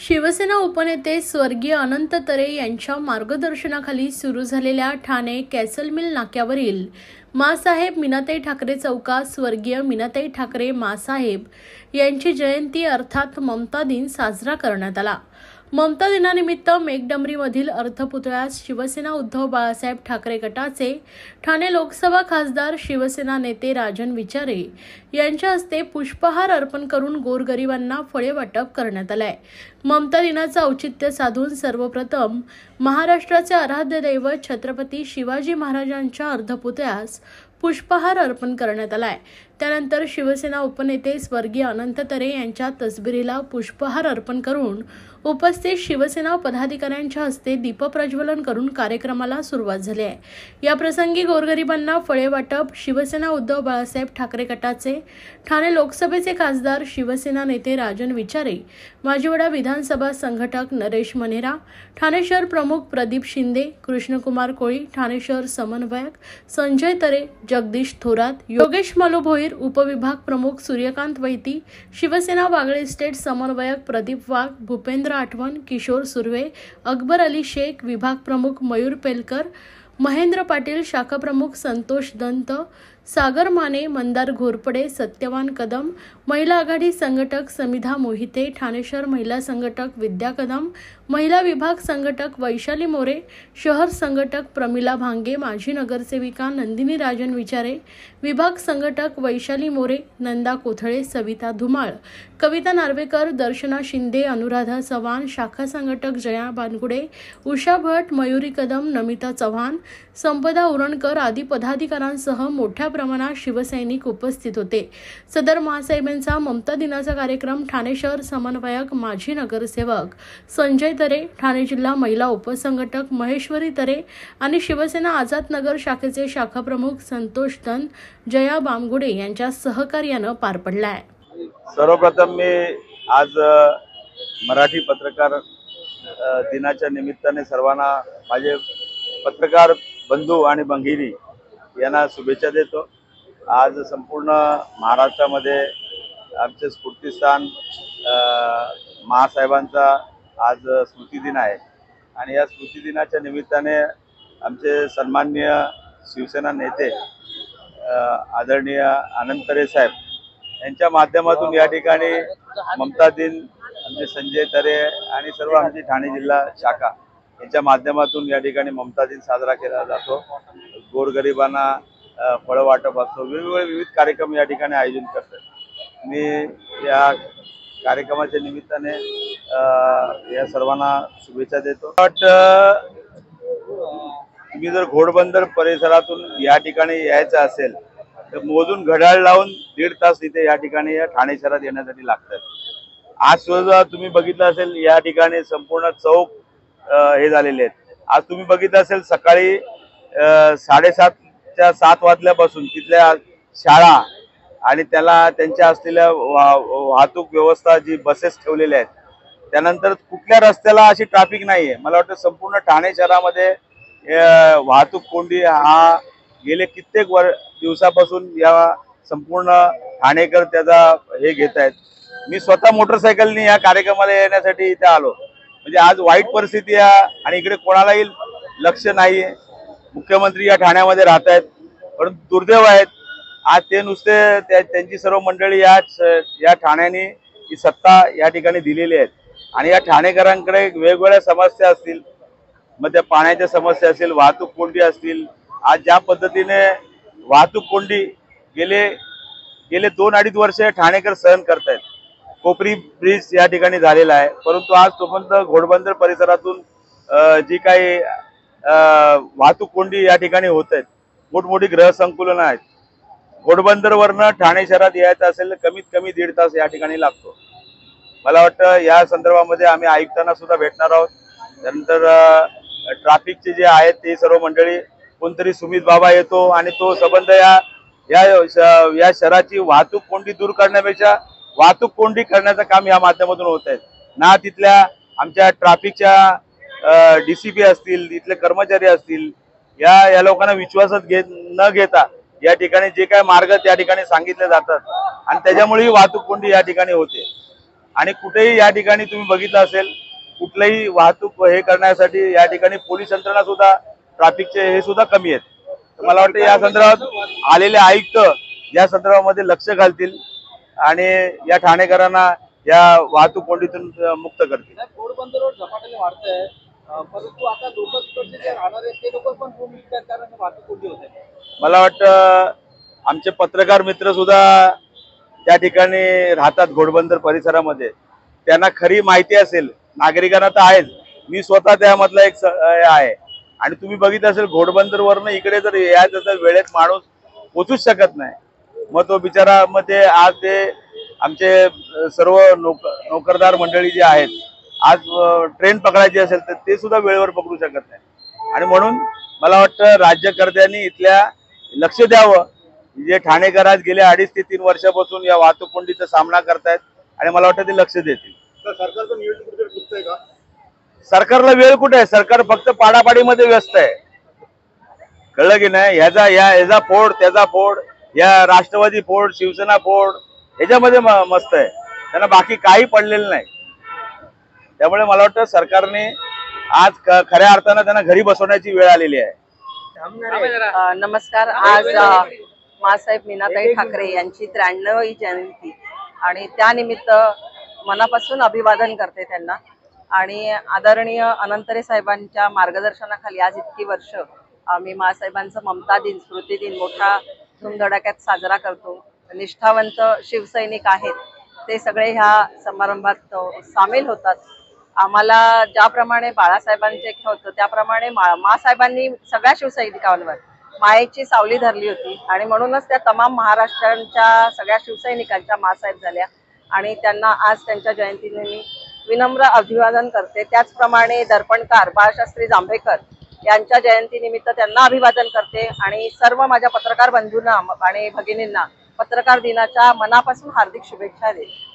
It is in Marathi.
शिवसेना उपनेते स्वर्गीय अनंत तरे यांच्या मार्गदर्शनाखाली सुरू झालेल्या ठाणे कॅसल मिल नाक्यावरील माँसाहेब मीनाताई ठाकरे चौकात स्वर्गीय मीनाताई ठाकरे माँसाहेब यांची जयंती अर्थात ममता दिन साजरा करण्यात आला। ममता दिनानिमित्त मेघडंबरीमधील अर्थपुतळ्यास शिवसेना उद्धव बाळासाहेब ठाकरे गटाचे ठाणे लोकसभा खासदार शिवसेना नेते राजन विचारे यांच्या हस्ते पुष्पहार अर्पण करून गोरगरिबांना फळे वाटप करण्यात आले। ममता दिनाचे औचित्य साधून सर्वप्रथम महाराष्ट्राचे आराध्य दैवत छत्रपती शिवाजी महाराजांच्या अर्धपुतळ्यास पुष्पहार अर्पण करण्यात आलाय। त्यानंतर शिवसेना उपनेते स्वर्गीय अनंत तरे यांच्या तसबिरीला पुष्पहार अर्पण करून उपस्थित शिवसेना पदाधिकाऱ्यांच्या हस्ते दीपप्रज्वलन करून कार्यक्रमाला सुरुवात झाली आहे। या प्रसंगी गोरगरिबांना फळे वाटप शिवसेना उद्धव बाळासाहेब ठाकरे गटाचे ठाणे लोकसभेचे खासदार शिवसेना नेते राजन विचारे, माजीवडा विधानसभा संघटक नरेश मनेरा, ठाणे शहर प्रमुख प्रदीप शिंदे, कृष्णकुमार कोळी, ठाणे शहर समन्वयक संजय तरे, जगदीश थोरात, योगेश मलुभोईर, उपविभाग प्रमुख सूर्यकांत वैती, शिवसेना वागळे स्टेट समन्वयक प्रदीप वाघ, भूपेंद्र आठवण, किशोर सुर्वे, अकबर अली शेख, विभाग प्रमुख मयूर पेलकर, महेंद्र पाटील, शाखा प्रमुख संतोष दंत, सागर माने, मंदार घोरपडे, सत्यवान कदम, महिला आघाडी संघटक समिधा मोहिते, ठाणे शहर महिला संघटक विद्या कदम, महिला विभाग संघटक वैशाली मोरे, शहर संघटक प्रमिला भांगे, माजी नगरसेविका नंदिनी राजन विचारे, विभाग संघटक वैशाली मोरे, नंदा कोथळे, सविता धुमाळ, कविता नार्वेकर, दर्शना शिंदे, अनुराधा चव्हाण, शाखा संघटक जया बानगुडे, उषा भट, मयुरी कदम, नमिता चव्हाण, संपदा उरणकर आदी पदाधिकाऱ्यांसह मोठ्या प्रमाणात शिवसैनिक उपस्थित होते। सदर माँसाहेबांचा ममता दिनाचा कार्यक्रम ठाणे शहर समन्वयक माजी नगरसेवक संजय तरे, ठाणे जिल्हा महिला उपसंघटक महेश्वरी तरे आणि शिवसेना आझाद नगर शाखेचे शाखा प्रमुख संतोष दंत, जया बामगुडे यांच्या सहकार्याने पार पडला आहे। सर्वप्रथम मी आज मराठी पत्रकार दिनाच्या निमित्ताने सर्वांना माझे पत्रकार बंधू आणि भगिनी यांना शुभेच्छा देतो। आज संपूर्ण महाराष्ट्रामध्ये आमचे स्फूर्तिस्थान महासाहेबांचा आज स्मृतिदिन आहे आणि या स्मृतिदिनाच्या निमित्ताने आमचे सन्माननीय शिवसेना नेते आदरणीय अनंत तरे साहेब यांच्या माध्यमातून या ठिकाणी ममता दिन आमचे संजय तरे आणि सर्व आमची ठाणे जिल्हा शाखा यांच्या माध्यमातून या ठिकाणी ममता दिन साजरा केला जातो। गोरगरिबांना फळ वाटप असतो, वेगवेगळे विविध कार्यक्रम या ठिकाणी आयोजन करतात। मी या कार्यक्रमाच्या निमित्ताने या सर्वांना शुभेच्छा देतो। तुम्ही जर घोडबंदर परिसरातून या ठिकाणी यायचं असेल तर मोजून घड्याळ लावून 1.5 तास इथे या ठिकाणी या ठाणे शहरात येण्यासाठी लागतात। आज सुद्धा तुम्ही बघितलं असेल या ठिकाणी संपूर्ण चौक हे झालेले आहेत। आज तुम्ही बघितलं असेल सकाळी 7:30 वाजल्यापासून तिथल्या शाळा आणि त्याला त्यांच्या असलेल्या वाहतूक व्यवस्था जी बसेस ठेवलेल्या आहेत, त्यानंतर कुठल्या रस्त्याला अशी ट्रॅफिक नाहीये। मला वाटतं संपूर्ण ठाणे शहरामध्ये वाहतूक कोंडी हा गेले कित्येक दिवसापासून या संपूर्ण ठाणेकर त्याचा हे घेत आहेत। मी स्वतः मोटरसायकलनी या कार्यक्रमाला येण्यासाठी इथे आलो, म्हणजे आज वाईट परिस्थिती आहे आणि इकडे कोणालाही लक्ष नाहीये। मुख्यमंत्री या ठाण्यामध्ये राहत आहेत, परंतु दुर्दैव आहेत आज ते नुसते त्यांची सर्व मंडळी या ठाण्याने ही सत्ता या ठिकाणी दिलेली आहेत आणि या ठाणेकरांकडे वेगवेगळ्या समस्या असतील, मग त्या पाण्याच्या समस्या असतील, वाहतूक कोंडी असतील। आज ज्या पद्धतीने वाहतूक कोंडी गेले 2-2.5 वर्ष ठाणेकर सहन करतायत। कोपरी ब्रिज या ठिकाणी झालेला आहे, परंतु आज तोपर्यंत घोडबंदर परिसरातून जी काही वाहतूक कोंडी या ठिकाणी होत आहेत, मोठमोठी गृहसंकुलन आहेत। घोडबंदरवरनं ठाणे शहरात यायचं असेल तर कमीत कमी 1.5 तास या ठिकाणी लागतो। मला वाटतं या संदर्भामध्ये आम्ही आयुक्तांना सुद्धा भेटणार आहोत। त्यानंतर ट्रॅफिकचे जे आहेत ते सर्व मंडळी, कोणतरी सुमित बाबा येतो आणि तो संबंध या शहराची वाहतूक कोंडी दूर करण्यापेक्षा वाहतूक कोंडी करण्याचं काम या माध्यमातून होत आहे ना। तिथल्या आमच्या ट्रॅफिकच्या DCP असतील, तिथले कर्मचारी असतील, या लोकांना विश्वासात न घेता या ठिकाणी जे काय मार्ग त्या ठिकाणी सांगितले जातात आणि त्याच्यामुळे वाहतूक कोंडी या ठिकाणी होते। आणि कुठेही या ठिकाणी तुम्ही बघितलं असेल कुठलंही वाहतूक हे करण्यासाठी या ठिकाणी पोलीस यंत्रणा सुद्धा ट्रॅफिकचे हे सुद्धा कमी आहेत. तर मला वाटतं या संदर्भात आलेले आयुक्त या संदर्भामध्ये लक्ष घालतील आणि या ठाणेकरांना या वाहतूक कोंडीतून मुक्त करतील. घोडबंदर झपाट्याने वाढतंय, परंतु आता लोक तिकडचे जे राहणार आहेत ते लोक पण रूम विकतात कारण वाहतूक कोंडी होते. मला वाटतं आमचे पत्रकार मित्र सुद्धा त्या ठिकाणी राहतात घोडबंदर परिसरामध्ये, त्यांना खरी माहिती असेल. नागरिकांना तर आहेच, मी स्वतः त्यामधला एक आहे. आणि तुम्ही बघितलं असेल घोडबंदरवरनं इकडे जर यायचं तर वेळेत माणूस पोचूच शकत नाही. मग तो बिचारा मग ते आज ते आमचे सर्व नोकरदार मंडळी जे आहेत आज ट्रेन पकडायची असेल तर ते सुद्धा वेळेवर पकडू शकत नाही. आणि म्हणून मला वाटतं राज्यकर्त्यांनी इथल्या लक्ष द्यावं. जे ठाणेकर आज गेल्या 2.5 ते 3 वर्षापासून या वाहतूक कोंडीचा सामना करतायत आणि मला वाटतं ते लक्ष देतील. सरकारचं नियोजन कुठे चुकतंय का? सरकारला वेळ कुठे आहे? सरकार फक्त पाडापाडीमध्ये व्यस्त आहे. कळलं की नाही? ह्याचा फोड त्याचा फोड, या राष्ट्रवादी फोड शिवसेना फोड ह्याच्यामध्ये मस्त आहे. त्यांना बाकी काही पडलेलं नाही. त्यामुळे मला वाटतं सरकारने आज खऱ्या अर्थानं त्यांना घरी बसवण्याची वेळ आलेली आहे. नमस्कार. आज मासाहेब मीनाताई ठाकरे यांची 93वी जयंती आणि त्यानिमित्त मनापासून अभिवादन करते त्यांना. आणि आदरणीय अनंतरे साहेबांच्या मार्गदर्शनाखाली आज इतकी वर्ष आम्ही मासाहेबांचं ममता दिन स्मृती दिन मोठा धूमधडाक्यात साजरा करतो. निष्ठावंत शिवसैनिक आहेत ते सगळे ह्या समारंभात सामील होतात. आम्हाला ज्याप्रमाणे बाळासाहेबांचे एक होतं त्याप्रमाणे मासाहेबांनी सगळ्या शिवसैनिकांवर मायेची सावली धरली होती आणि म्हणूनच त्या तमाम महाराष्ट्राच्या सगळ्या शिवसैनिकांच्या मासाहेब झाल्या आणि त्यांना आज त्यांच्या जयंतीनिमित्त विनम्र अभिवादन करते. त्याचप्रमाणे दर्पणकार बाळशास्त्री जांभेकर यांच्या जयंतीनिमित्त त्यांना अभिवादन करते आणि सर्व माझ्या पत्रकार बंधूंना आणि भगिनींना पत्रकार दिनाच्या मनापासून हार्दिक शुभेच्छा देते.